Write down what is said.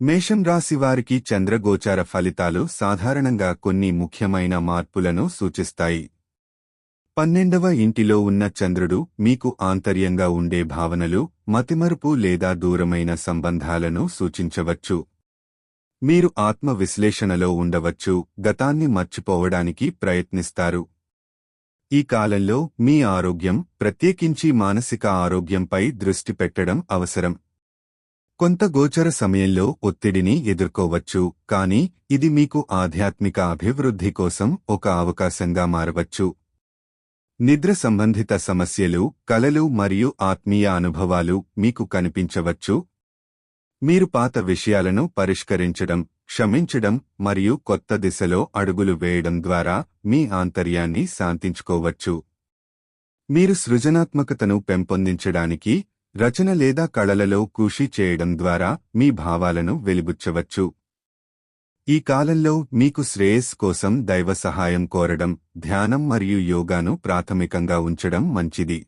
మేషం రాశి వారికి చంద్రగోచార ఫలితాలు సాధారణంగా కొన్ని ముఖ్యమైన మార్పులను సూచిస్తాయి. 12వ ఇంటిలో ఉన్న చంద్రుడు మీకు ఆంతర్యంగా ఉండే భావనలు, మతిమరుపు లేదా దూరమైన సంబంధాలను సూచించవచ్చు. మీరు ఆత్మ విశ్లేషణలో ఉండవచ్చు, గతాన్ని మర్చిపోవడానికి ప్రయత్నిస్తారు. ఈ కాలంలో మీ ఆరోగ్యం, ప్రత్యేకించి మానసిక ఆరోగ్యంపై దృష్టి పెట్టడం అవసరం. కొంత గోచర సమయంలో ఒత్తిడిని ఎదుర్కోవచ్చు, కానీ ఇది మీకు ఆధ్యాత్మిక అభివృద్ధి కోసం ఒక అవకాశంగా మారవచ్చు. నిద్ర సంబంధిత సమస్యలు, కలలు మరియు ఆత్మీయ అనుభవాలు మీకు కనిపించవచ్చు. మీరు పాత విషయాలను పరిష్కరించడం, క్షమించడం మరియు కొత్త దిశలో అడుగులు వేయడం ద్వారా మీ ఆంతర్యాన్ని శాంతించుకోవచ్చు. మీరు సృజనాత్మకతను పెంపొందించడానికి రచన లేదా కళలలో కృషి చేయడం ద్వారా మీ భావాలను వెలిబుచ్చవచ్చు. ఈ కాలంలో మీకు శ్రేయస్సు కోసం దైవ సహాయం కోరడం, ధ్యానం మరియు యోగాను ప్రాథమికంగా ఉంచడం మంచిది.